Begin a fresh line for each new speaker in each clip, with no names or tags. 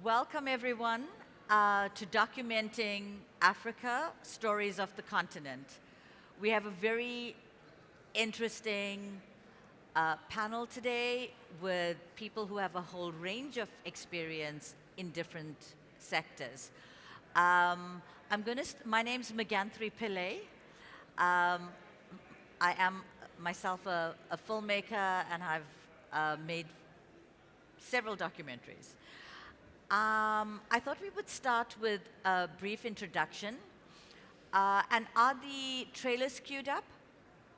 Welcome, everyone, to Documenting Africa, Stories of the Continent. We have a very interesting panel today with people who have a whole range of experience in different sectors. My name's Maganthrie Pillay. I am myself a filmmaker, and I've made several documentaries. I thought we would start with a brief introduction. And are the trailers queued up?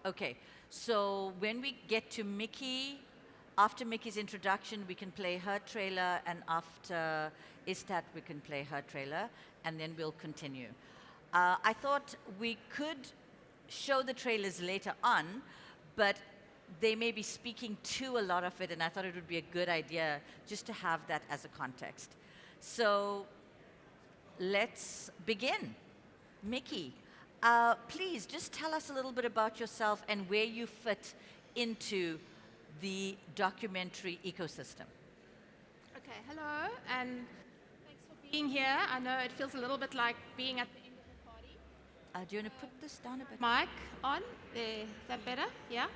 Okay, so when we get to Miki, after Miki's introduction, we can play her trailer, and after Izette, we can play her trailer, and then we'll continue. I thought we could show the trailers later on, but they may be speaking to a lot of it, and I thought it would be a good idea just to have that as a context. So let's begin. Miki, please just tell us a little bit about yourself and where you fit into the documentary ecosystem.
Okay, hello, and thanks for being here. I know it feels a little bit like being at the end of the party.
Do you want to put this down a bit?
Mic on? There, is that better? Yeah?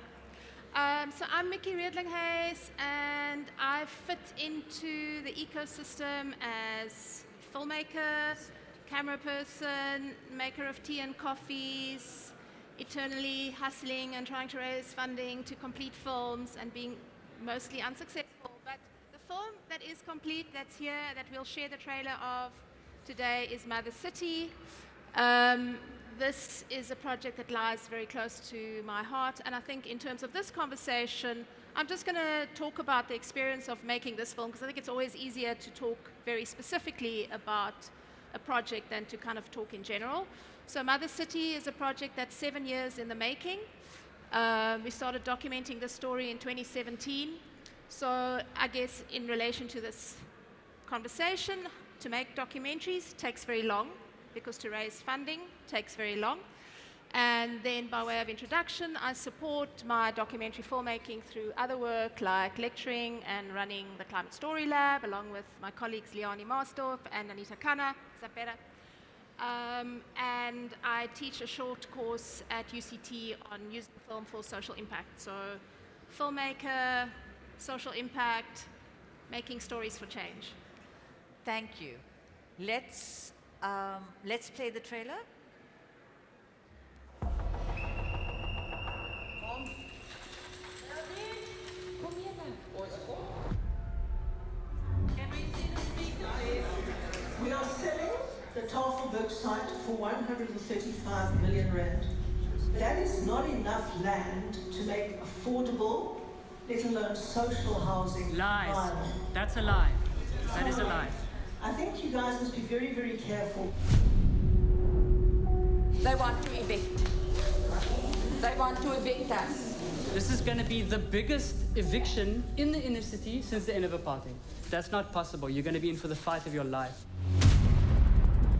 So I'm Miki Redelinghuys, and I fit into the ecosystem as filmmaker, camera person, maker of tea and coffees, eternally hustling and trying to raise funding to complete films and being mostly unsuccessful. But the film that is complete, that's here, that we'll share the trailer of today is Mother City. This is a project that lies very close to my heart, and I think in terms of this conversation, I'm just going to talk about the experience of making this film, because I think it's always easier to talk very specifically about a project than to kind of talk in general. So Mother City is a project that's 7 years in the making. We started documenting this story in 2017. So I guess in relation to this conversation, to make documentaries takes very long, because to raise funding takes very long. And then by way of introduction, I support my documentary filmmaking through other work like lecturing and running the Climate Story Lab, along with my colleagues Leonie Mostert and Anita Khanna. Is that better? And I teach a short course at UCT on using film for social impact. So filmmaker, social impact, making stories for change.
Thank you. Let's play the trailer.
We are selling the Tafelberg site for 135 million rand. That is not enough land to make affordable, let alone social housing.
Lies.
viable.
That's a lie. That is a lie.
I think you guys must be very, very careful.
They want to evict. They want to evict us.
This is going to be the biggest eviction in the inner city since the end of apartheid. That's not possible. You're going to be in for the fight of your life.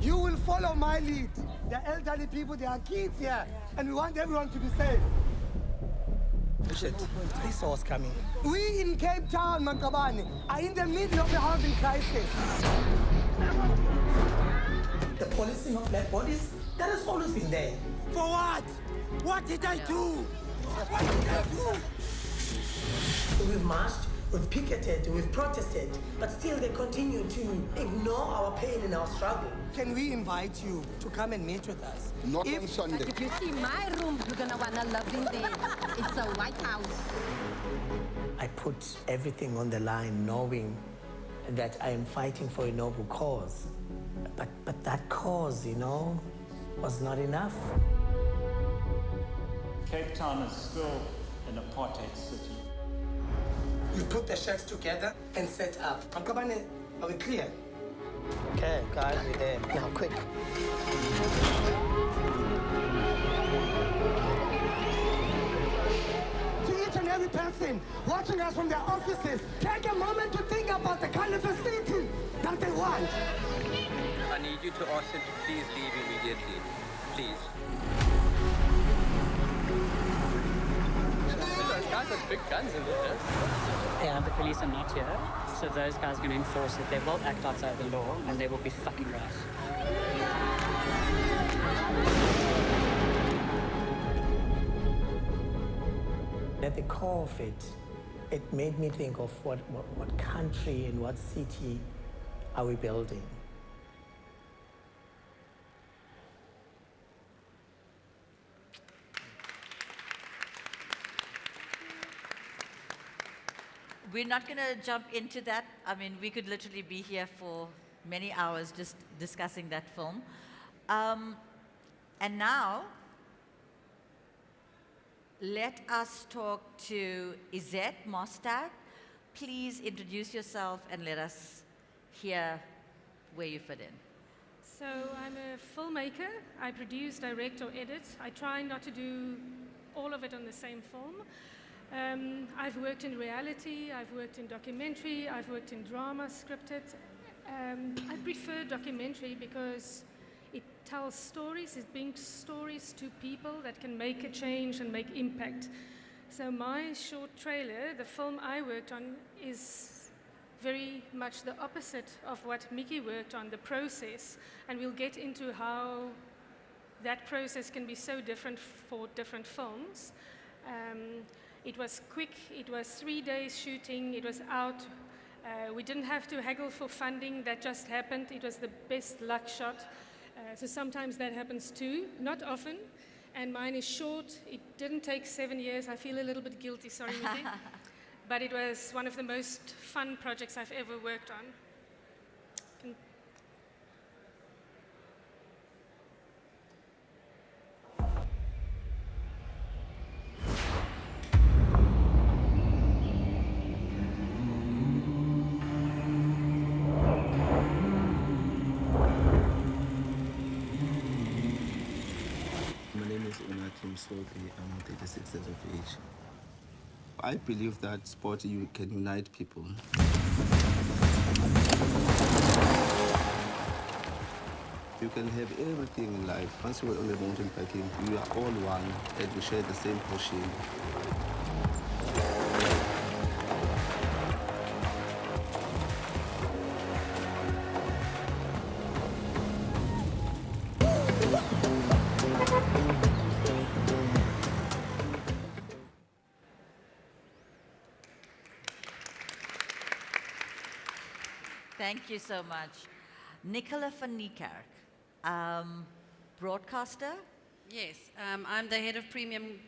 You will follow my lead. The elderly people, they are kids here, and we want everyone to be safe.
Shit, they saw us coming.
We in Cape Town, Mankabane, are in the middle of the housing crisis.
The policing of black bodies, that has always been there.
For what? What did I do? What did I do?
We've marched, we've picketed, we've protested, but still they continue to ignore our pain and our struggle.
Can we invite you to come and meet with us?
Not on Sunday.
If you see my room, you're gonna wanna love in there. It's a White House.
I put everything on the line knowing that I am fighting for a noble cause. But that cause, you know, was not enough.
Cape Town is still an apartheid city.
We put the shacks together and set up. Mankabane, are we clear?
Okay, guys, we're there. Now, quick.
To each and every person watching us from their offices, take a moment to think about the kind of facility that they want.
I need you to ask him to please leave immediately. Please. Those guys have big guns in there.
The police are not here. So those guys are going to enforce it. They will act outside the law, and they will be fucking right.
At the core of it, it made me think of what country and what city are we building.
We're not going to jump into that. I mean, we could literally be here for many hours just discussing that film. And now, let us talk to Izette Mostert. Please introduce yourself and let us hear where you fit in.
So I'm a filmmaker. I produce, direct, or edit. I try not to do all of it on the same film. I've worked in reality, I've worked in documentary, I've worked in drama, scripted. I prefer documentary because it tells stories, it brings stories to people that can make a change and make impact. So my short trailer, the film I worked on, is very much the opposite of what Miki worked on, the process. And we'll get into how that process can be so different for different films. It was quick, it was 3 days shooting, it was out. We didn't have to haggle for funding, that just happened. It was the best luck shot. So sometimes that happens too, not often. And mine is short, it didn't take 7 years. I feel a little bit guilty, sorry, Miki. But it was one of the most fun projects I've ever worked on.
I'm 36 years of age. I believe that sport can unite people. You can have everything in life. Once you are on the mountain biking, you are all one and we share the same passion.
Thank you so much. Nicola van Niekerk, broadcaster?
Yes, I'm the head of premium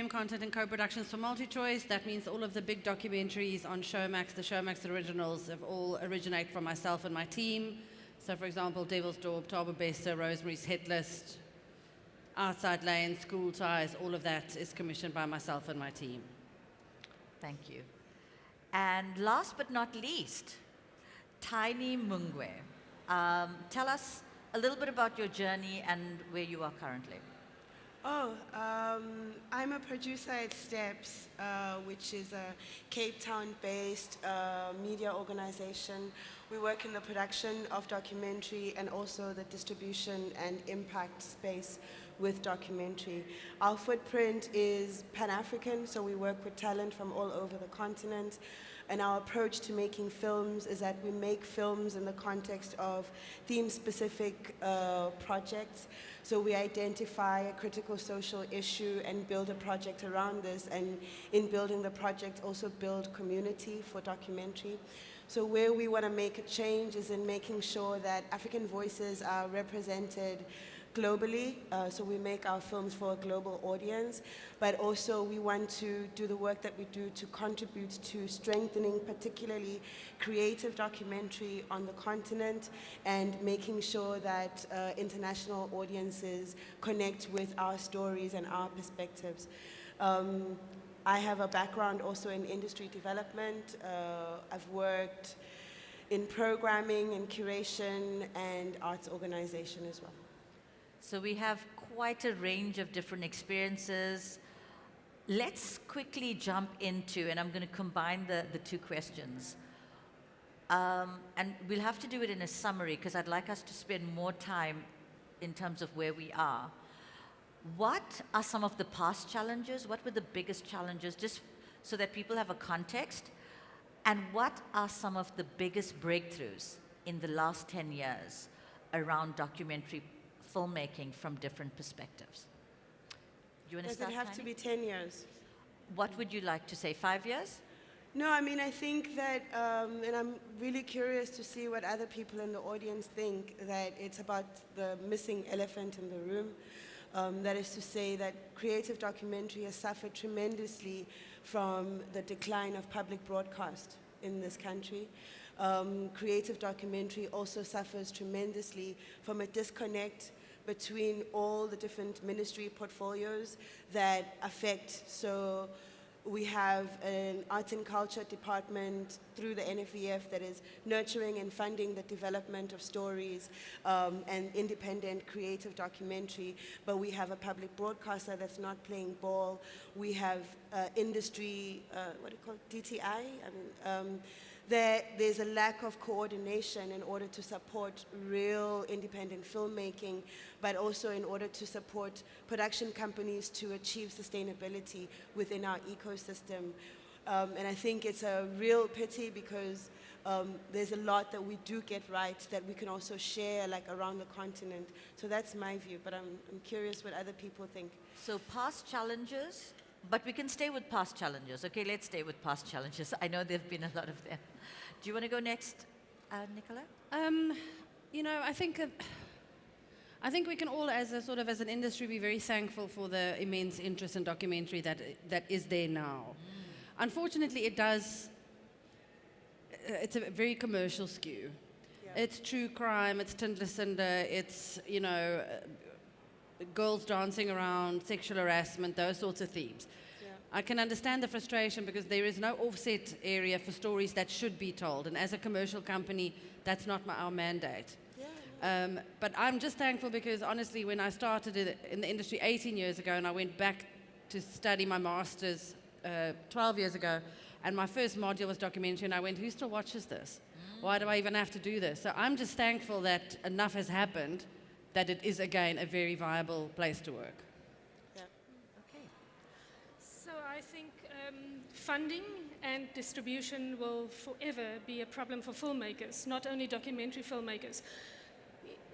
content and co-productions for MultiChoice. That means all of the big documentaries on Showmax, the Showmax originals, have all originate from myself and my team. So, for example, Devil's Dorp, Taba Bester, Rosemary's Hit List, Outside Lane, School Ties, all of that is commissioned by myself and my team.
Thank you. And last but not least, Tiny Mungwe. Tell us a little bit about your journey and where you are currently.
I'm a producer at Steps, which is a Cape Town-based media organization. We work in the production of documentary and also the distribution and impact space with documentary. Our footprint is Pan-African, so we work with talent from all over the continent. And our approach to making films is that we make films in the context of theme-specific projects. So we identify a critical social issue and build a project around this, and in building the project also build community for documentary. So where we want to make a change is in making sure that African voices are represented globally, so we make our films for a global audience, but also we want to do the work that we do to contribute to strengthening particularly creative documentary on the continent and making sure that international audiences connect with our stories and our perspectives. I have a background also in industry development. I've worked in programming and curation and arts organization as well.
So we have quite a range of different experiences. Let's quickly jump into, and I'm going to combine the two questions. And we'll have to do it in a summary because I'd like us to spend more time in terms of where we are. What are some of the past challenges? What were the biggest challenges, just so that people have a context? And what are some of the biggest breakthroughs in the last 10 years around documentary filmmaking from different perspectives? Do you want to
Does
start,
it have to
Tani?
be 10 years?
What would you like to say, 5 years?
No, I mean, I think that, and I'm really curious to see what other people in the audience think, that it's about the missing elephant in the room. That is to say that creative documentary has suffered tremendously from the decline of public broadcast in this country. Creative documentary also suffers tremendously from a disconnect between all the different ministry portfolios that affect. So we have an arts and culture department through the NFEF that is nurturing and funding the development of stories and independent creative documentary, but we have a public broadcaster that's not playing ball. We have industry, what do you call it, DTI? There's a lack of coordination in order to support real independent filmmaking, but also in order to support production companies to achieve sustainability within our ecosystem. And I think it's a real pity because there's a lot that we do get right that we can also share like around the continent. So that's my view, but I'm curious what other people think.
So past challenges, but we can stay with past challenges. Okay, let's stay with past challenges. I know there have been a lot of them. Do you want to go next, Nicola?
You know, I think we can all, as an industry, be very thankful for the immense interest in documentary that is there now. Unfortunately, it's a very commercial skew. Yeah. It's true crime, it's Tinder Cinder, it's, girls dancing around, sexual harassment, those sorts of themes. Yeah. I can understand the frustration because there is no offset area for stories that should be told. And as a commercial company, that's not our mandate. Yeah. But I'm just thankful because honestly, when I started in the industry 18 years ago and I went back to study my master's 12 years ago, and my first module was documentary, and I went, who still watches this? Why do I even have to do this? So I'm just thankful that enough has happened that it is, again, a very viable place to work.
Yeah.
Okay.
So I think funding and distribution will forever be a problem for filmmakers, not only documentary filmmakers.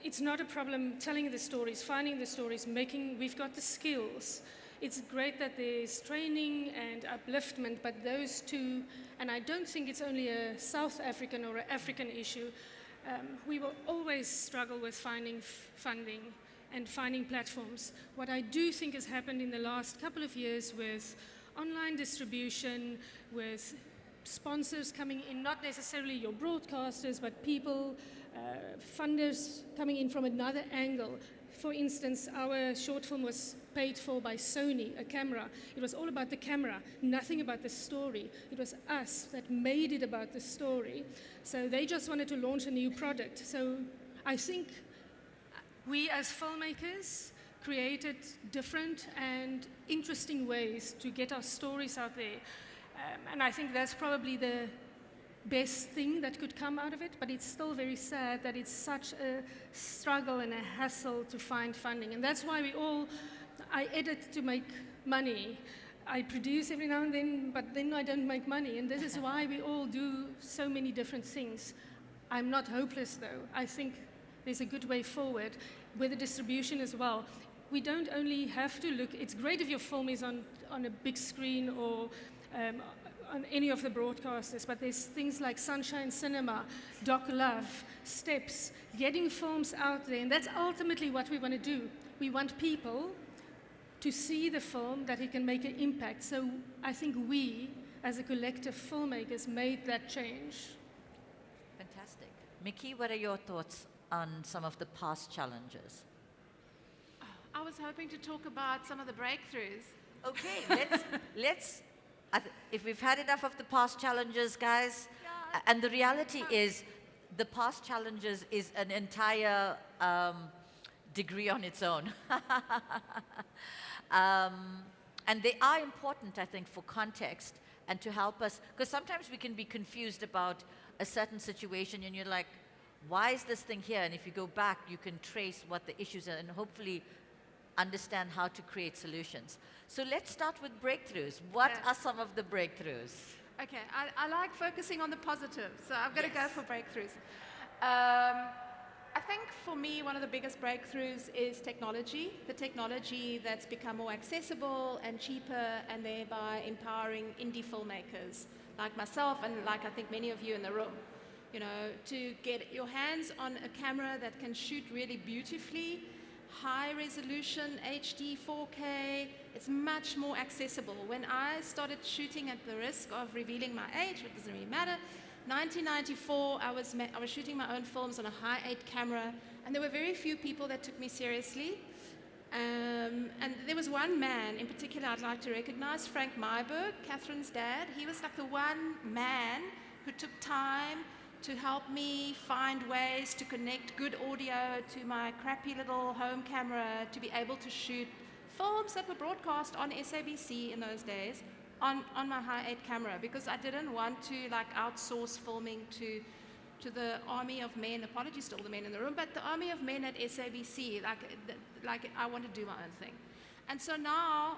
It's not a problem telling the stories, finding the stories, we've got the skills. It's great that there's training and upliftment, but those two, and I don't think it's only a South African or an African issue, we will always struggle with finding funding and finding platforms. What I do think has happened in the last couple of years with online distribution, with sponsors coming in, not necessarily your broadcasters, but people, funders coming in from another angle. For instance, our short film was paid for by Sony, a camera. It was all about the camera, nothing about the story. It was us that made it about the story. So they just wanted to launch a new product. So I think we as filmmakers created different and interesting ways to get our stories out there. And I think that's probably the best thing that could come out of it, but it's still very sad that it's such a struggle and a hassle to find funding. And that's why I edit to make money. I produce every now and then, but then I don't make money. And this is why we all do so many different things. I'm not hopeless, though. I think there's a good way forward with the distribution as well. We don't only have to look, it's great if your film is on a big screen or on any of the broadcasters, but there's things like Sunshine Cinema, Doc Love, Steps, getting films out there, and that's ultimately what we want to do. We want people to see the film, that it can make an impact. So I think we, as a collective filmmakers, made that change.
Fantastic. Miki, what are your thoughts on some of the past challenges?
I was hoping to talk about some of the breakthroughs.
Okay, let's if we've had enough of the past challenges, guys, and the reality is the past challenges is an entire degree on its own. And they are important, I think, for context and to help us, because sometimes we can be confused about a certain situation and you're like, why is this thing here? And if you go back, you can trace what the issues are, and hopefully understand how to create solutions. So let's start with breakthroughs. What are some of the breakthroughs?
Okay, I like focusing on the positive, so I'm going to go for breakthroughs. I think for me, one of the biggest breakthroughs is technology. The technology that's become more accessible and cheaper, and thereby empowering indie filmmakers like myself and like I think many of you in the room. You know, to get your hands on a camera that can shoot really beautifully, high resolution, HD, 4K, it's much more accessible. When I started shooting, at the risk of revealing my age, but it doesn't really matter, 1994, I was shooting my own films on a high-8 camera, and there were very few people that took me seriously. And there was one man in particular I'd like to recognize, Frank Myberg, Catherine's dad. He was like the one man who took time to help me find ways to connect good audio to my crappy little home camera to be able to shoot films that were broadcast on SABC in those days on my high-8 camera, because I didn't want to like outsource filming to the army of men, apologies to all the men in the room, but the army of men at SABC, like I want to do my own thing. And so now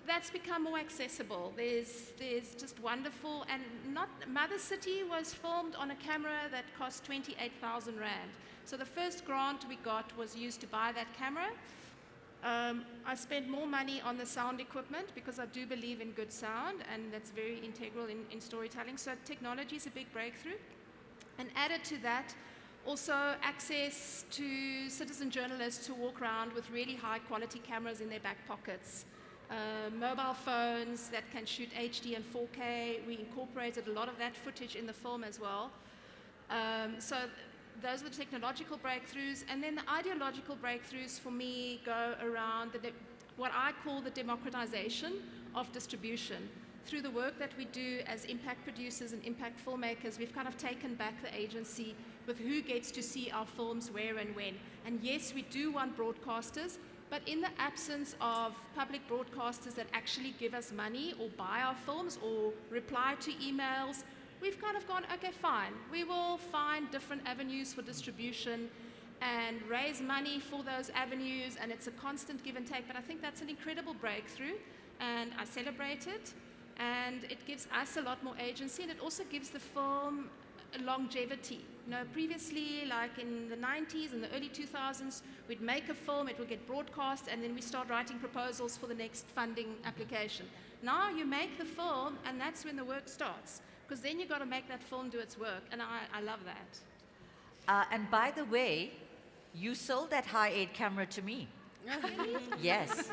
that's become more accessible. There's just wonderful, and Mother City was filmed on a camera that cost 28,000 Rand. So the first grant we got was used to buy that camera. I spent more money on the sound equipment because I do believe in good sound, and that's very integral in storytelling. So technology is a big breakthrough. And added to that, also access to citizen journalists who walk around with really high quality cameras in their back pockets. Mobile phones that can shoot HD and 4K. We incorporated a lot of that footage in the film as well. So those are the technological breakthroughs. And then the ideological breakthroughs for me go around what I call the democratization of distribution. Through the work that we do as impact producers and impact filmmakers, we've kind of taken back the agency with who gets to see our films where and when. And yes, we do want broadcasters, but in the absence of public broadcasters that actually give us money or buy our films or reply to emails, we've kind of gone, okay, fine. We will find different avenues for distribution and raise money for those avenues, and it's a constant give and take. But I think that's an incredible breakthrough, and I celebrate it. And it gives us a lot more agency, and it also gives the film longevity. You know, previously, like in the 90s and the early 2000s, we'd make a film, it would get broadcast, and then we start writing proposals for the next funding application. Now you make the film, and that's when the work starts, because then you've got to make that film do its work, and I love that.
And by the way, you sold that high-8 camera to me.
Really?
Yes.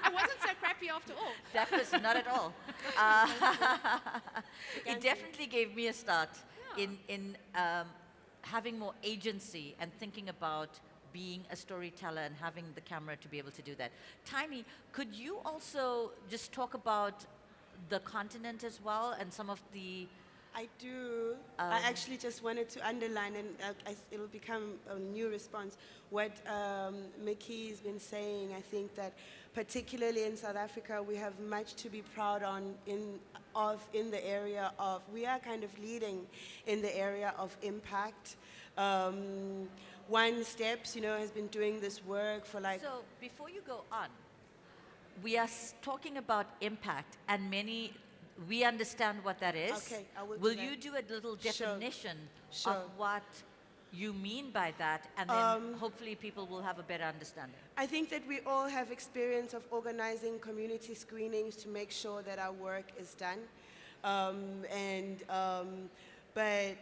I wasn't so crappy after all.
That was not at all. It definitely gave me a start in having more agency and thinking about being a storyteller and having the camera to be able to do that. Tiny, could you also just talk about the continent as well and some of the...
I do. I actually just wanted to underline, and it'll become a new response, what Miki has been saying. I think that particularly in South Africa, we have much to be proud in the area of, we are kind of leading in the area of impact. One Steps, has been doing this work for like...
So before you go on, we are talking about impact, and we understand what that is.
Okay, I will.
Will you do a little definition of what you mean by that, and then hopefully people will have a better understanding?
I think that we all have experience of organizing community screenings to make sure that our work is done. But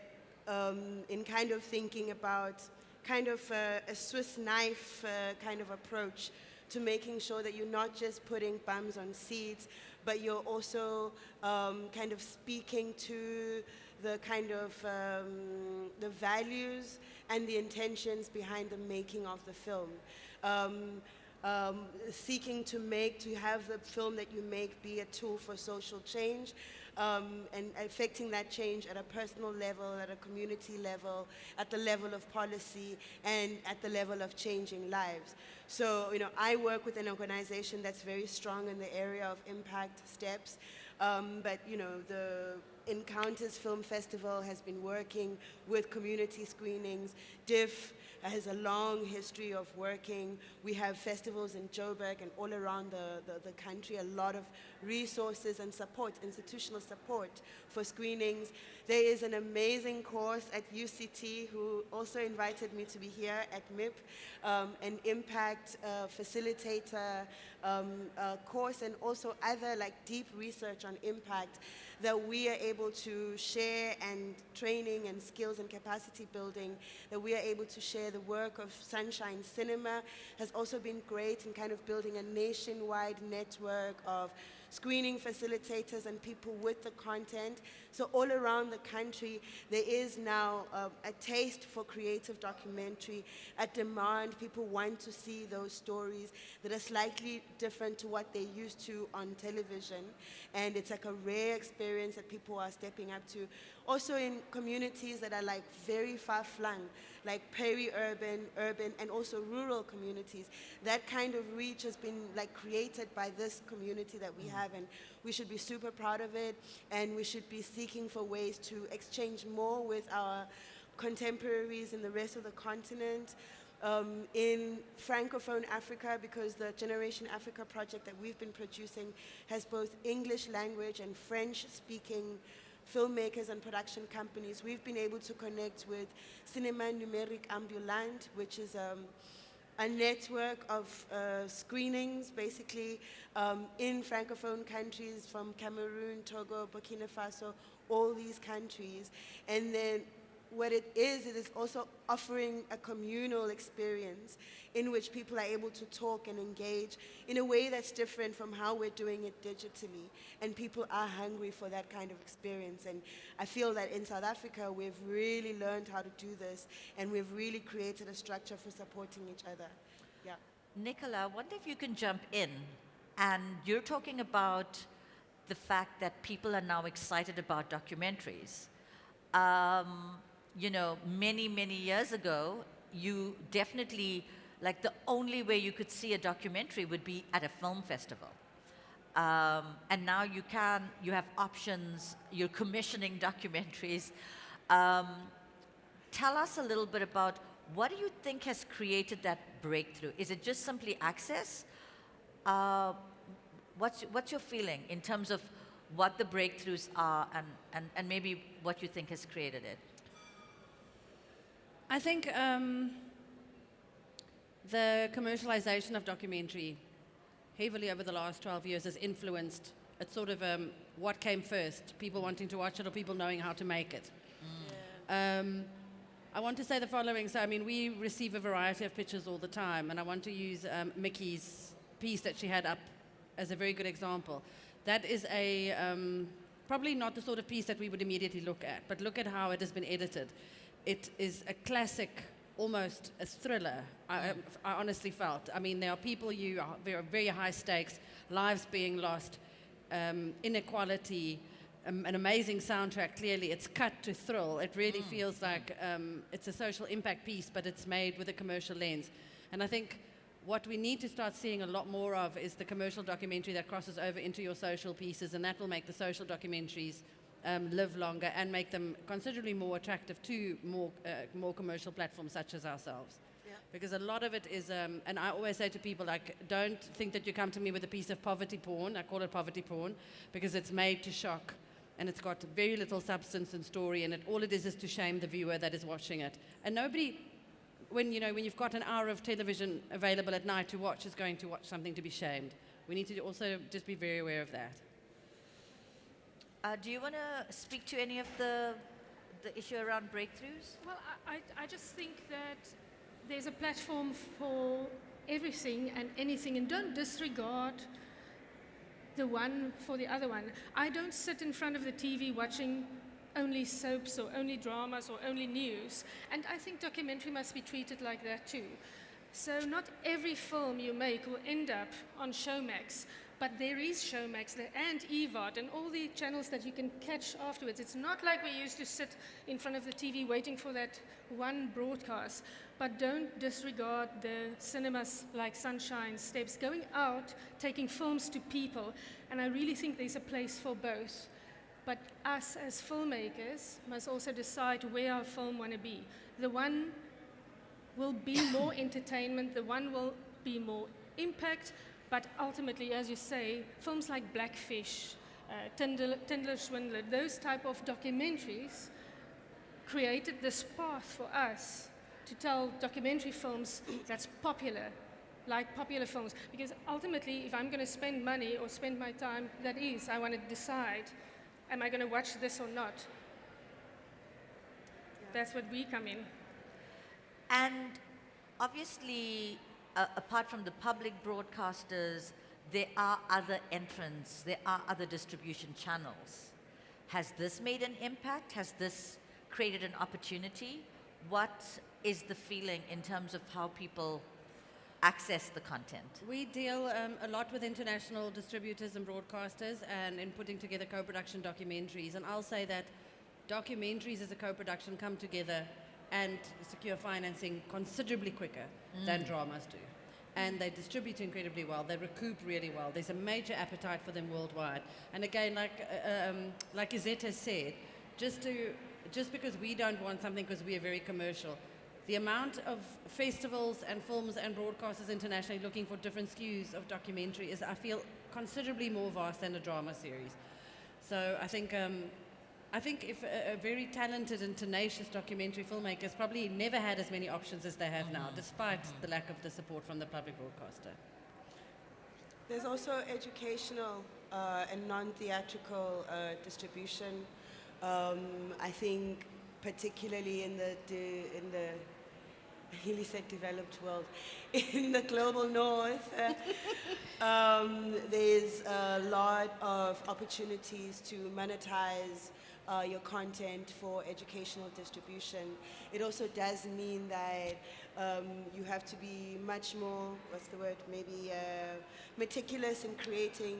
in kind of thinking about kind of a Swiss knife kind of approach to making sure that you're not just putting bums on seats, but you're also kind of speaking to the kind of the values and the intentions behind the making of the film. Seeking to have the film that you make be a tool for social change, and affecting that change at a personal level, at a community level, at the level of policy, and at the level of changing lives. So, I work with an organization that's very strong in the area of impact steps. But you know, the Encounters Film Festival has been working with community screenings. DIF has a long history of working. We have festivals in Joburg and all around the country, a lot of resources and support, institutional support for screenings. There is an amazing course at UCT who also invited me to be here at MIP, an impact facilitator course, and also other like deep research on impact that we are able to share, and training and skills and capacity building that we are able to share. The work of Sunshine Cinema has also been great in kind of building a nationwide network of screening facilitators and people with the content. So all around the country, there is now a taste for creative documentary, a demand. People want to see those stories that are slightly different to what they're used to on television. And it's like a rare experience that people are stepping up to. Also in communities that are like very far flung, like peri-urban, urban, and also rural communities. That kind of reach has been like created by this community that we have, and we should be super proud of it, and we should be seeking for ways to exchange more with our contemporaries in the rest of the continent. In Francophone Africa, because the Generation Africa project that we've been producing has both English language and French-speaking filmmakers and production companies, we've been able to connect with Cinéma Numérique Ambulant, which is a network of screenings, basically, in Francophone countries from Cameroon, Togo, Burkina Faso, all these countries. And then what it is also offering a communal experience in which people are able to talk and engage in a way that's different from how we're doing it digitally. And people are hungry for that kind of experience. And I feel that in South Africa, we've really learned how to do this, and we've really created a structure for supporting each other. Yeah.
Nicola, I wonder if you can jump in. And you're talking about the fact that people are now excited about documentaries. You know, many, many years ago, you definitely, like the only way you could see a documentary would be at a film festival. And now you have options, you're commissioning documentaries. Tell us a little bit about what do you think has created that breakthrough? Is it just simply access? What's your feeling in terms of what the breakthroughs are and maybe what you think has created it?
I think the commercialization of documentary heavily over the last 12 years has influenced. It's sort of what came first, people wanting to watch it or people knowing how to make it. I want to say the following. So, I mean, we receive a variety of pictures all the time, and I want to use Miki's piece that she had up as a very good example. That is probably not the sort of piece that we would immediately look at, but look at how it has been edited. It is a classic, almost a thriller, I honestly felt. I mean, there are people, there are very high stakes, lives being lost, inequality, an amazing soundtrack, clearly. It's cut to thrill. It really feels like it's a social impact piece, but it's made with a commercial lens. And I think what we need to start seeing a lot more of is the commercial documentary that crosses over into your social pieces, and that will make the social documentaries live longer and make them considerably more attractive to more commercial platforms such as ourselves. Yeah. Because a lot of it is, and I always say to people, like, don't think that you come to me with a piece of poverty porn. I call it poverty porn because it's made to shock, and it's got very little substance and story, and all it is to shame the viewer that is watching it. And nobody, when you've got an hour of television available at night to watch, is going to watch something to be shamed. We need to also just be very aware of that.
Do you want to speak to any of the issue around breakthroughs?
Well, I just think that there's a platform for everything and anything, and don't disregard the one for the other one. I don't sit in front of the TV watching only soaps or only dramas or only news, and I think documentary must be treated like that too. So not every film you make will end up on Showmax, But there is Showmax and EVOD and all the channels that you can catch afterwards. It's not like we used to sit in front of the TV waiting for that one broadcast. But don't disregard the cinemas like Sunshine, Steps, going out, taking films to people. And I really think there's a place for both. But us as filmmakers must also decide where our film want to be. The one will be more entertainment, the one will be more impact, but ultimately, as you say, films like Blackfish, Tindler Swindler, those type of documentaries created this path for us to tell documentary films that's popular, like popular films. Because ultimately, if I'm going to spend money or spend my time, that is, I want to decide, am I going to watch this or not? That's what we come in.
And obviously, apart from the public broadcasters, there are other entrants, there are other distribution channels. Has this made an impact? Has this created an opportunity? What is the feeling in terms of how people access the content?
We deal a lot with international distributors and broadcasters and in putting together co-production documentaries. And I'll say that documentaries as a co-production come together and secure financing considerably quicker than dramas do. And they distribute incredibly well. They recoup really well. There's a major appetite for them worldwide. And again, like Izette has said, just because we don't want something because we are very commercial, the amount of festivals and films and broadcasters internationally looking for different SKUs of documentary is, I feel, considerably more vast than a drama series. So I think if a very talented and tenacious documentary filmmakers probably never had as many options as they have now, despite the lack of the support from the public broadcaster.
There's also educational and non-theatrical distribution. I think particularly in the really said developed world, in the global north, there's a lot of opportunities to monetize your content for educational distribution. It also does mean that you have to be much more, meticulous in creating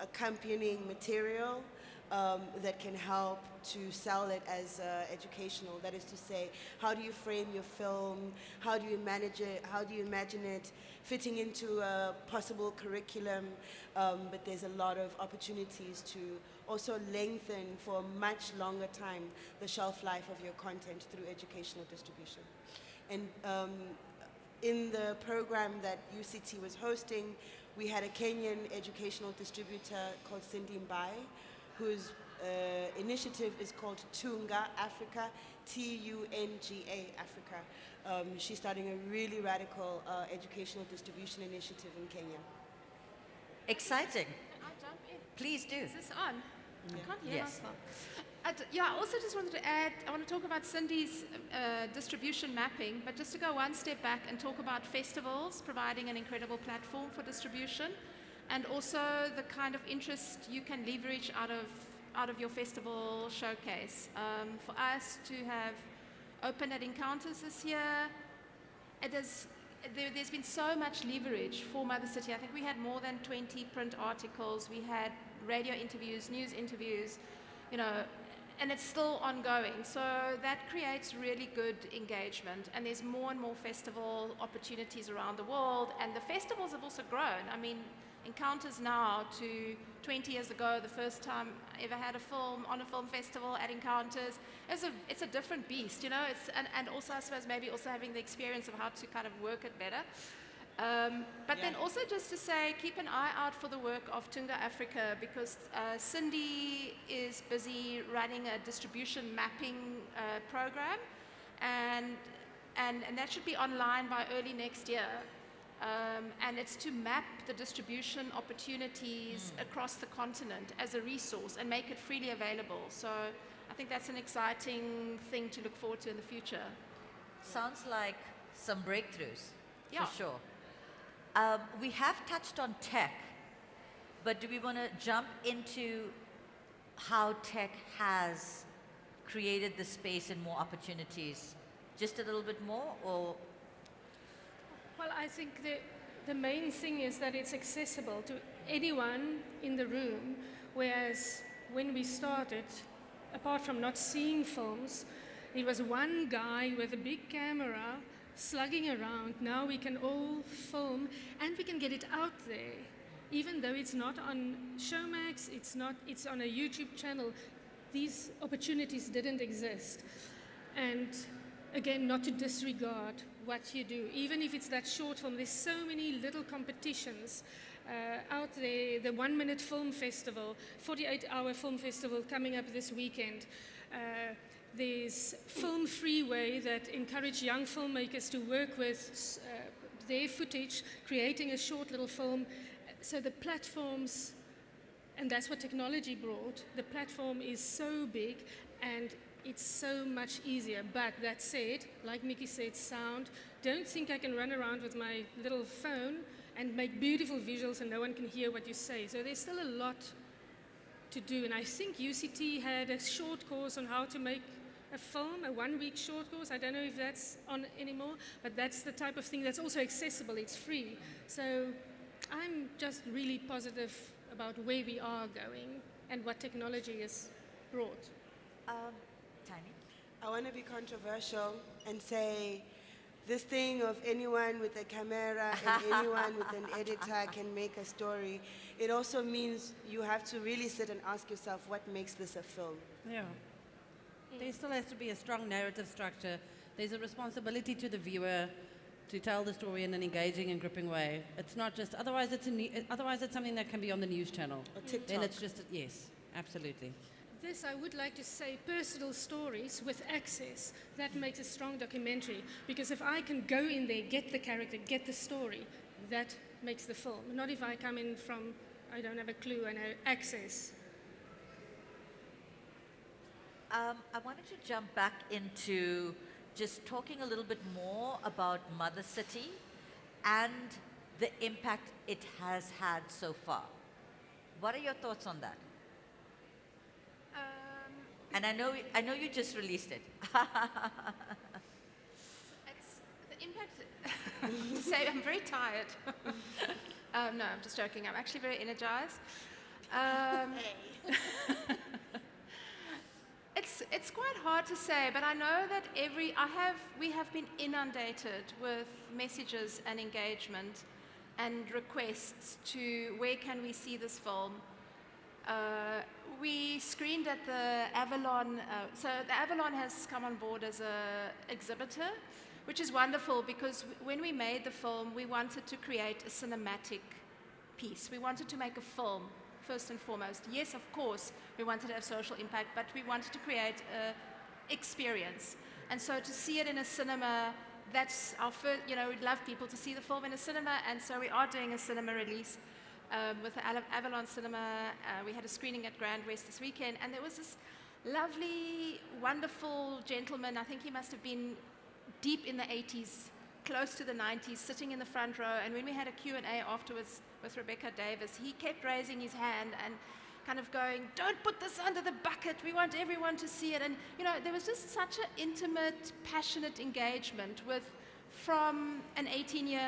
accompanying material that can help to sell it as educational. That is to say, how do you frame your film? How do you manage it? How do you imagine it fitting into a possible curriculum? But there's a lot of opportunities to also lengthen for a much longer time the shelf life of your content through educational distribution. And in the program that UCT was hosting, we had a Kenyan educational distributor called Cindy Mbai, whose initiative is called Tunga Africa, Tunga Africa. She's starting a really radical educational distribution initiative in Kenya.
Exciting.
Can I jump in?
Please do.
Is this on?
Yeah.
I can't hear
Yes.
myself. I also just wanted to add, I want to talk about Cindy's distribution mapping, but just to go one step back and talk about festivals providing an incredible platform for distribution, and also the kind of interest you can leverage out of your festival showcase. For us to have opened at Encounters this year, there's been so much leverage for Mother City. I think we had more than 20 print articles, we had radio interviews, news interviews, and it's still ongoing. So that creates really good engagement, and there's more and more festival opportunities around the world, and the festivals have also grown. I mean, Encounters now to 20 years ago, the first time I ever had a film on a film festival at Encounters, it's a different beast, and also I suppose maybe also having the experience of how to kind of work it better. But then also just to say, keep an eye out for the work of Tunga Africa, because Cindy is busy running a distribution mapping program, and that should be online by early next year. And it's to map the distribution opportunities across the continent as a resource and make it freely available. So I think that's an exciting thing to look forward to in the future.
Sounds like some breakthroughs,
Yeah.
for sure. We have touched on tech, but do we want to jump into how tech has created the space and more opportunities just a little bit more, or?
Well, I think the main thing is that it's accessible to anyone in the room, whereas when we started, apart from not seeing films, it was one guy with a big camera slugging around. Now we can all film and we can get it out there. Even though it's not on Showmax, it's on a YouTube channel, these opportunities didn't exist. And again, not to disregard what you do. Even if it's that short film, there's so many little competitions out there. The 1 Minute Film Festival, 48-hour film festival coming up this weekend. There's Film Freeway that encourage young filmmakers to work with their footage, creating a short little film. So the platforms, and that's what technology brought, the platform is so big and it's so much easier. But that said, like Miki said, sound, don't think I can run around with my little phone and make beautiful visuals and no one can hear what you say. So there's still a lot to do. And I think UCT had a short course on how to make a film, a 1-week short course. I don't know if that's on anymore, but that's the type of thing that's also accessible. It's free. So I'm just really positive about where we are going and what technology has brought.
Tiny?
I want to be controversial and say this thing of anyone with a camera and anyone with an editor can make a story, it also means you have to really sit and ask yourself what makes this a film.
Yeah. There still has to be a strong narrative structure. There's a responsibility to the viewer to tell the story in an engaging and gripping way. It's not just, otherwise it's something that can be on the news channel.
Or TikTok.
Then it's just, yes, absolutely.
This, I would like to say, personal stories with access, that makes a strong documentary. Because if I can go in there, get the character, get the story, that makes the film. Not if I come in from, I don't have a clue, and access.
I wanted to jump back into just talking a little bit more about Mother City and the impact it has had so far. What are your thoughts on that? And I know you just released it.
It's the impact. Say I'm very tired. No, I'm just joking. I'm actually very energized. It's quite hard to say, but I know that we have been inundated with messages and engagement and requests to where can we see this film. We screened at the Avalon, so the Avalon has come on board as an exhibitor, which is wonderful because when we made the film, we wanted to create a cinematic piece. We wanted to make a film, first and foremost. Yes, of course, we wanted to have social impact, but we wanted to create an experience. And so to see it in a cinema, that's our first, we'd love people to see the film in a cinema, and so we are doing a cinema release. With the Avalon Cinema, we had a screening at Grand West this weekend, and there was this lovely, wonderful gentleman. I think he must have been deep in the 80s, close to the 90s, sitting in the front row. And when we had a Q&A afterwards with Rebecca Davis, he kept raising his hand and kind of going, "Don't put this under the bucket. We want everyone to see it." And there was just such an intimate, passionate engagement from an 18-year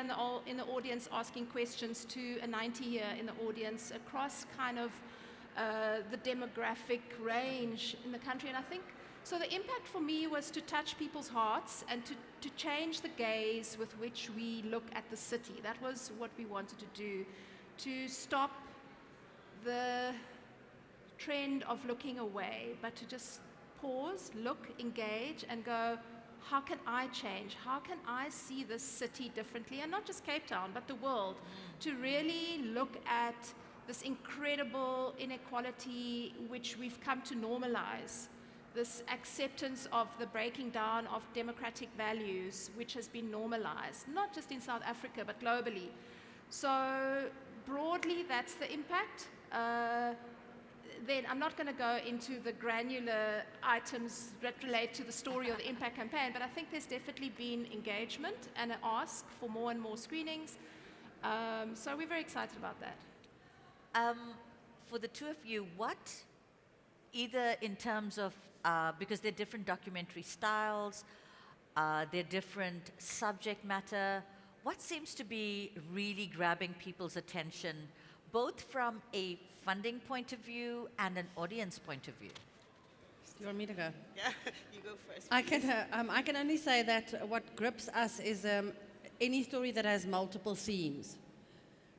in the audience asking questions to a 90-year in the audience across kind of the demographic range in the country. And I think, so the impact for me was to touch people's hearts and to change the gaze with which we look at the city. That was what we wanted to do, to stop the trend of looking away, but to just pause, look, engage, and go, how can I change? How can I see this city differently? And not just Cape Town, but the world. To really look at this incredible inequality which we've come to normalize. This acceptance of the breaking down of democratic values which has been normalized, not just in South Africa, but globally. So broadly, that's the impact. Then I'm not going to go into the granular items that relate to the story or the impact campaign, but I think there's definitely been engagement and an ask for more and more screenings. So we're very excited about that.
For the two of you, what, either in terms of, because they're different documentary styles, they're different subject matter, what seems to be really grabbing people's attention, both from a funding point of view and an audience point of view?
You want me to go?
Yeah, you go first.
I can only say that what grips us is any story that has multiple themes.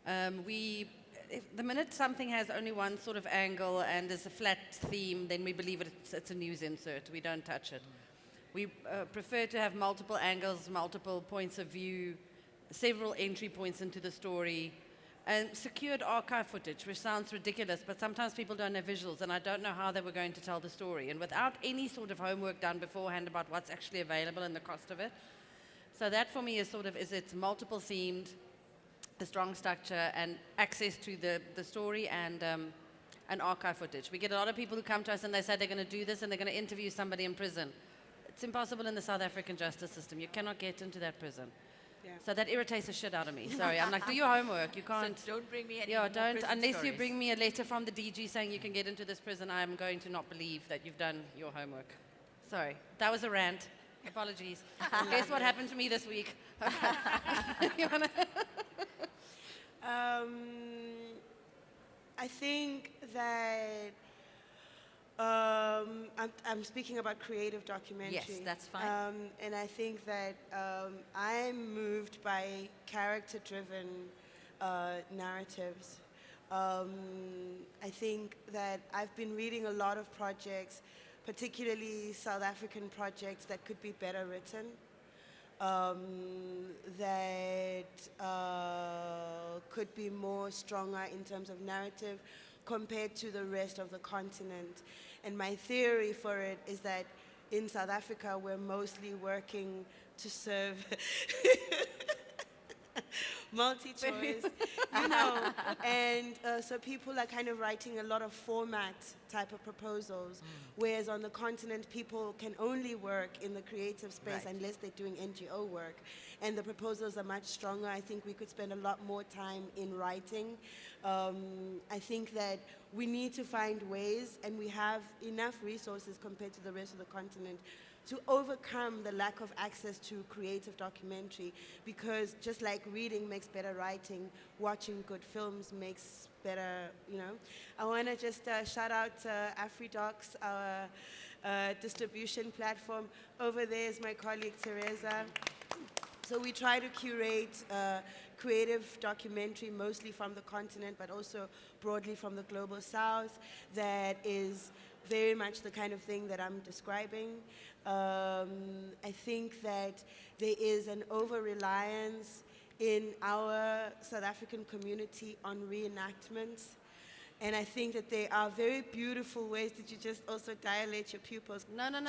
The minute something has only one sort of angle and there's a flat theme, then we believe it's a news insert. We don't touch it. We prefer to have multiple angles, multiple points of view, several entry points into the story, and secured archive footage, which sounds ridiculous, but sometimes people don't have visuals, and I don't know how they were going to tell the story. And without any sort of homework done beforehand about what's actually available and the cost of it. So that for me is it's multiple themed, the strong structure, and access to the story and archive footage. We get a lot of people who come to us and they say they're going to do this and they're going to interview somebody in prison. It's impossible in the South African justice system. You cannot get into that prison.
Yeah.
So that irritates the shit out of me. Sorry, I'm like, do your homework. You can't.
So don't bring me any
Yeah,
more
don't.
prison
Unless
stories.
you bring me a letter from the DG saying you can get into this prison, I'm going to not believe that you've done your homework. Sorry, that was a rant. Apologies. Guess what happened to me this week? You wanna
I think that I'm speaking about creative documentary.
Yes, that's fine.
And I think that I'm moved by character-driven narratives. I think that I've been reading a lot of projects, particularly South African projects that could be better written, that could be more stronger in terms of narrative compared to the rest of the continent. And my theory for it is that in South Africa, we're mostly working to serve MultiChoice, you know, and so people are kind of writing a lot of format type of proposals, whereas on the continent, people can only work in the creative space unless they're doing NGO work, and the proposals are much stronger. I think we could spend a lot more time in writing. I think that we need to find ways, and we have enough resources compared to the rest of the continent to overcome the lack of access to creative documentary, because just like reading makes better writing, watching good films makes better, you know. I want to just shout out AfriDocs, our distribution platform. Over there is my colleague Teresa. So we try to curate creative documentary, mostly from the continent, but also broadly from the global south, that is very much the kind of thing that I'm describing. I think that there is an over-reliance in our South African community on reenactments. And I think that there are very beautiful ways. Did you just also dilate your pupils?
No. I'm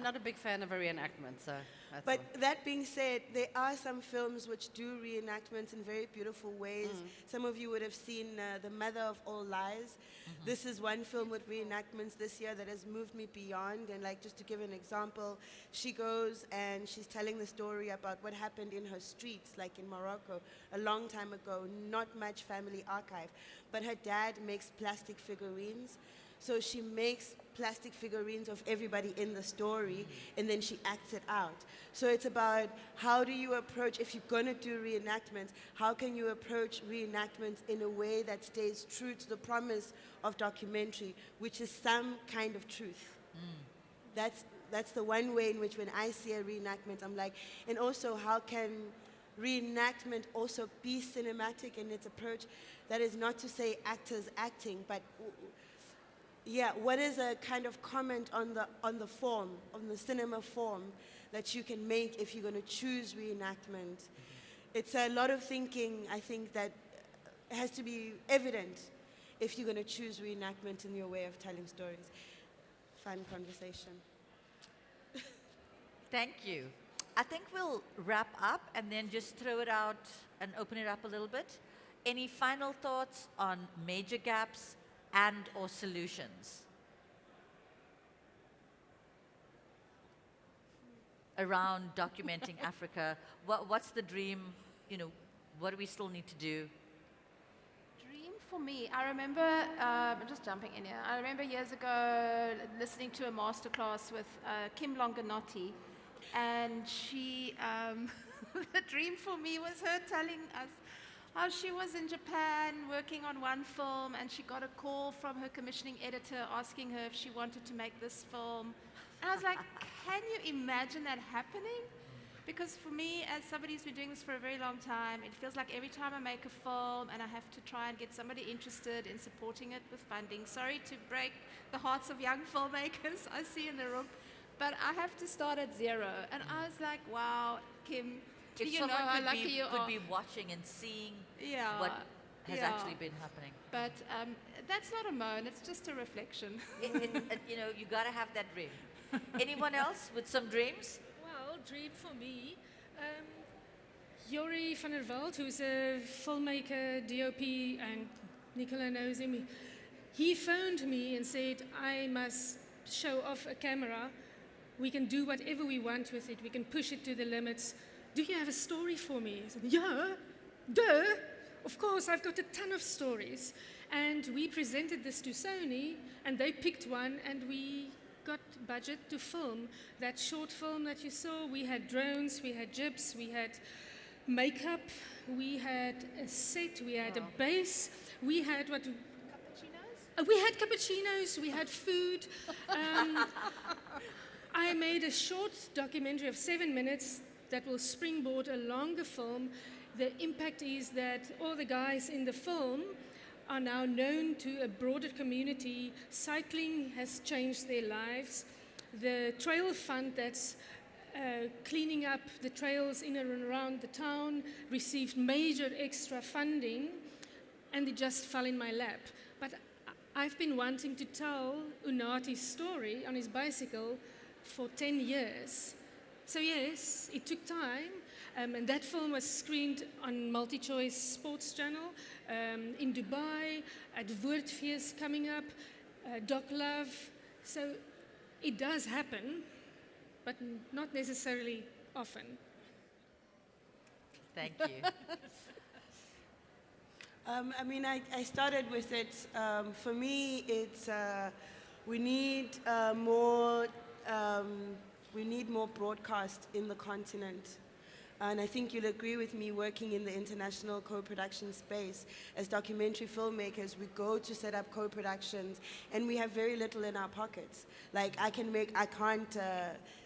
not a big fan of a reenactment, so that's
But
all.
that being said, there are some films which do reenactments in very beautiful ways. Some of you would have seen The Mother of All Lies. This is one film with reenactments this year that has moved me beyond. And like, just to give an example, she goes and she's telling the story about what happened in her streets, like in Morocco, a long time ago, not much family archive. But her dad makes plastic figurines. So she makes plastic figurines of everybody in the story, and then she acts it out. So it's about how do you approach, if you're going to do reenactments, how can you approach reenactments in a way that stays true to the promise of documentary, which is some kind of truth. That's the one way in which when I see a reenactment, I'm like, and also how can reenactment also be cinematic in its approach? That is not to say actors acting, but what is a kind of comment on the form, on the cinema form that you can make if you're going to choose reenactment? It's a lot of thinking, I think, that has to be evident if you're going to choose reenactment in your way of telling stories. Fun conversation.
Thank you. I think we'll wrap up and then just throw it out and open it up a little bit. Any final thoughts on major gaps and or solutions around documenting Africa? What's the dream? You know, what do we still need to do?
Dream for me, I remember, I'm just jumping in here. I remember years ago listening to a masterclass with Kim Longanotti. And she, the dream for me was her telling us how she was in Japan working on one film, and she got a call from her commissioning editor asking her if she wanted to make this film. And I was like, can you imagine that happening? Because for me, as somebody who's been doing this for a very long time, it feels like every time I make a film and I have to try and get somebody interested in supporting it with funding. Sorry to break the hearts of young filmmakers I see in the room, but I have to start at zero. And I was like, wow, Kim, do you know how lucky you
could
are?
be watching and seeing what has actually been happening.
But that's not a moan, it's just a reflection.
You know, you got to have that dream. Anyone else with some dreams?
Well, dream for me. Jori van der Walt, who's a filmmaker, DOP, and Nicola knows him, he phoned me and said, I must show off a camera. We can do whatever we want with it. We can push it to the limits. Do you have a story for me? I said, yeah, duh. Of course, I've got a ton of stories. And we presented this to Sony, and they picked one, and we got budget to film that short film that you saw. We had drones, we had jibs, we had makeup, we had a set, we had a base, we had what? Cappuccinos? We had cappuccinos, we had food. I made a short documentary of 7 minutes that will springboard a longer film. The impact is that all the guys in the film are now known to a broader community. Cycling has changed their lives. The trail fund that's cleaning up the trails in and around the town received major extra funding, and it just fell in my lap. But I've been wanting to tell Unati's story on his bicycle for 10 years. So yes, it took time. And that film was screened on MultiChoice Sports Channel, in Dubai, at Woordfeest coming up, Doc Love. So it does happen, but not necessarily often.
Thank you.
I mean, I started with it. For me, it's we need more broadcast in the continent. And I think you'll agree with me, working in the international co-production space, as documentary filmmakers, we go to set up co-productions and we have very little in our pockets. Like I can't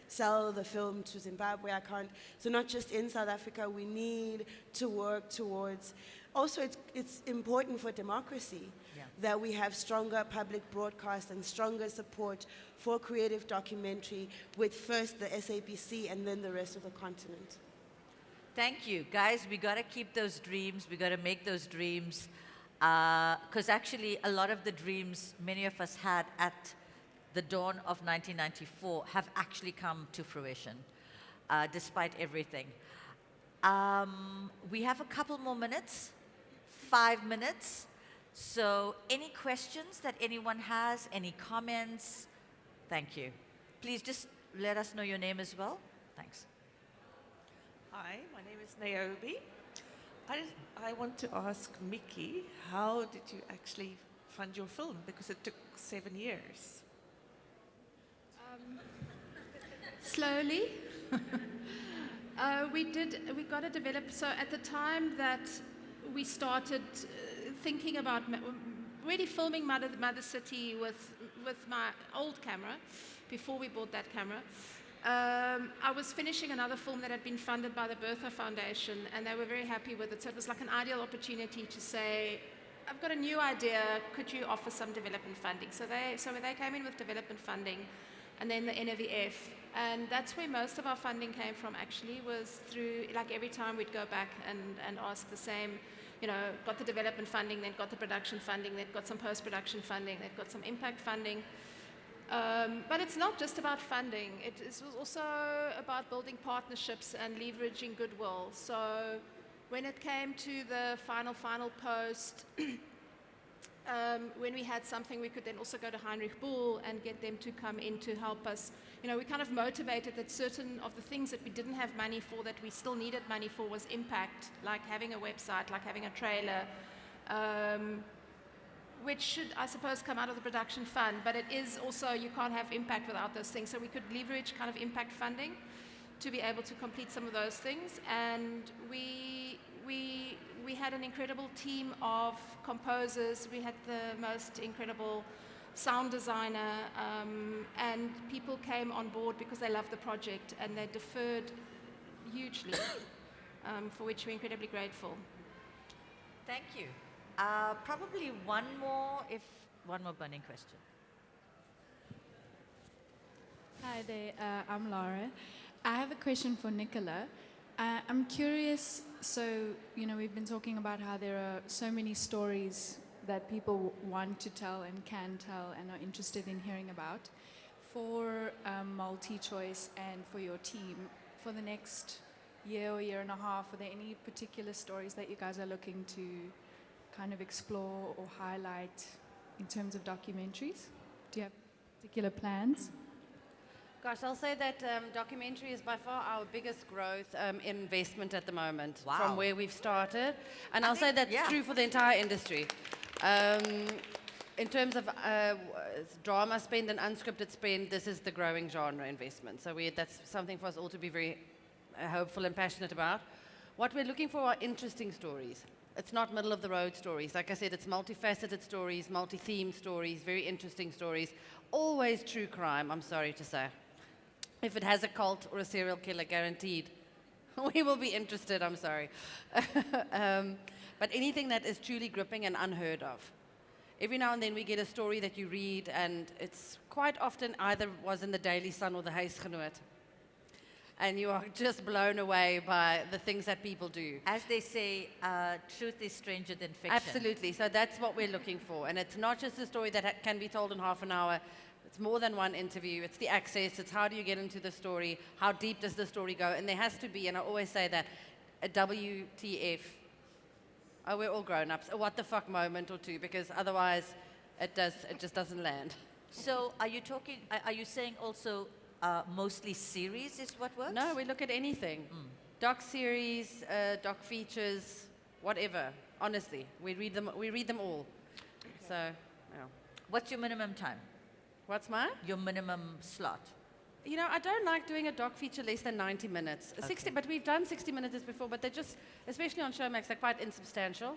sell the film to Zimbabwe, I can't. So not just in South Africa, we need to work towards, also it's important for democracy that we have stronger public broadcast and stronger support for creative documentary with first the SABC and then the rest of the continent.
Thank you. Guys, we got to keep those dreams. We got to make those dreams. Because actually, a lot of the dreams many of us had at the dawn of 1994 have actually come to fruition, despite everything. We have a couple more minutes, 5 minutes. So any questions that anyone has, any comments? Thank you. Please just let us know your name as well. Thanks.
Hi, my name is Naomi. I want to ask Miki, how did you actually fund your film? Because it took 7 years.
Slowly. We got it developed. So at the time that we started thinking about really filming Mother City with my old camera, before we bought that camera, I was finishing another film that had been funded by the Bertha Foundation, and they were very happy with it. So it was like an ideal opportunity to say, I've got a new idea, could you offer some development funding? So they came in with development funding, and then the NVF. And that's where most of our funding came from, actually, was through, like every time we'd go back and ask the same, you know, got the development funding, then got the production funding, then got some post-production funding, then got some impact funding. But it's not just about funding. It was also about building partnerships and leveraging goodwill. So when it came to the final post, when we had something, we could then also go to Heinrich Bull and get them to come in to help us. You know, we kind of motivated that certain of the things that we didn't have money for, that we still needed money for, was impact, like having a website, like having a trailer, which should, I suppose, come out of the production fund, but it is also, you can't have impact without those things. So we could leverage kind of impact funding. to be able to complete some of those things. And we had an incredible team of composers. We had the most incredible sound designer, and people came on board because they loved the project and they deferred hugely, for which we're incredibly grateful.
Thank you. Probably one more burning question.
Hi there, I'm Laura. I have a question for Nicola. I'm curious, so, we've been talking about how there are so many stories that people want to tell and can tell and are interested in hearing about. For MultiChoice and for your team, for the next year or year and a half, are there any particular stories that you guys are looking to kind of explore or highlight in terms of documentaries? Do you have particular plans?
Gosh, I'll say that documentary is by far our biggest growth investment at the moment,
Wow.
from where we've started. And I'll say that's true for the entire industry. In terms of drama spend and unscripted spend, this is the growing genre investment. So that's something for us all to be very hopeful and passionate about. What we're looking for are interesting stories. It's not middle-of-the-road stories. Like I said, it's multifaceted stories, multi-themed stories, very interesting stories. Always true crime, I'm sorry to say. If it has a cult or a serial killer, guaranteed, we will be interested, I'm sorry. But anything that is truly gripping and unheard of. Every now and then we get a story that you read, and it's quite often either was in the Daily Sun or the Huisgenoot. And you are just blown away by the things that people do.
As they say, truth is stranger than fiction.
Absolutely. So that's what we're looking for. And it's not just a story that can be told in half an hour. It's more than one interview. It's the access. It's how do you get into the story? How deep does the story go? And there has to be, and I always say that, a WTF. Oh, we're all grown-ups. A what the fuck moment or two, because otherwise it just doesn't land.
So are you saying also mostly series is what works?
No, we look at anything. Doc series, doc features, whatever. Honestly, we read them all. So, yeah.
What's your minimum time?
What's mine?
Your minimum slot.
I don't like doing a doc feature less than 90 minutes.
Okay.
60, but we've done 60 minutes before, but they're just, especially on Showmax, they're quite insubstantial.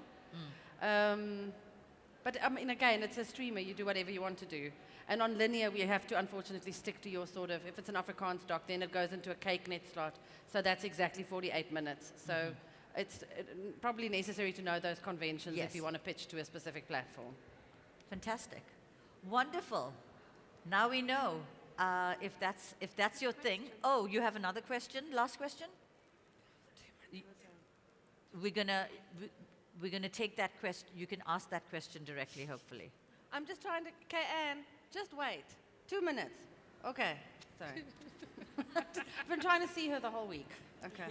But I mean, again, it's a streamer. You do whatever you want to do. And on linear, we have to unfortunately stick to your sort of, if it's an Afrikaans doc, then it goes into a cake net slot. So that's exactly 48 minutes. So it's probably necessary to know those conventions if you want to pitch to a specific platform.
Fantastic. Wonderful. Now we know if that's your thing. Oh, you have another question? Last question? We're gonna take that question. You can ask that question directly, hopefully.
I'm just trying to, Anne, just wait. 2 minutes. Okay, sorry. I've been trying to see her the whole week. Okay.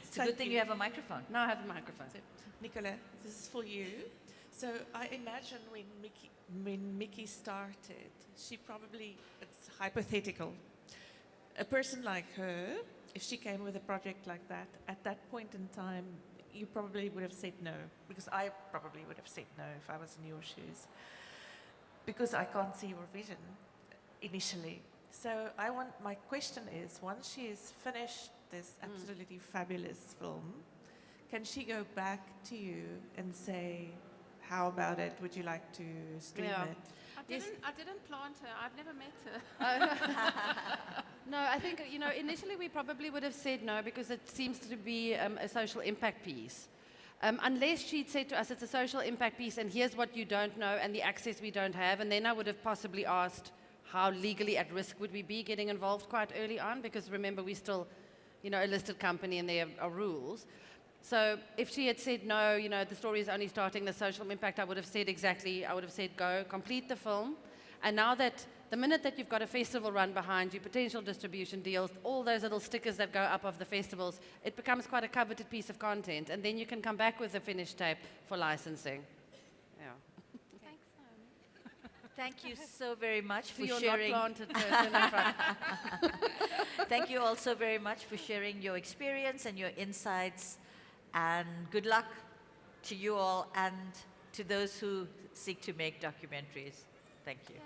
It's a good thing you have a microphone.
No, I have a microphone.
So, Nicola, this is for you. So I imagine when Miki started, she probably, it's hypothetical, a person like her, if she came with a project like that, at that point in time, you probably would have said no, because I probably would have said no if I was in your shoes, because I can't see your vision initially. So my question is, once she has finished this absolutely fabulous film, can she go back to you and say, how about it? Would you like to stream it?
I didn't plant her. I've never met her.
No, I think, initially we probably would have said no because it seems to be a social impact piece. Unless she'd said to us, it's a social impact piece and here's what you don't know and the access we don't have. And then I would have possibly asked how legally at risk would we be getting involved quite early on, because remember, we're still, a listed company and there are rules. So if she had said no, the story is only starting, the social impact, I would have said go, complete the film. And now that, the minute that you've got a festival run behind you, potential distribution deals, all those little stickers that go up of the festivals, it becomes quite a coveted piece of content. And then you can come back with a finished tape for licensing. Yeah.
Thanks, Naomi.
Thank you so very much for
You're
sharing.
not planted person in front.
Thank you also very much for sharing your experience and your insights. And good luck to you all and to those who seek to make documentaries. Thank you.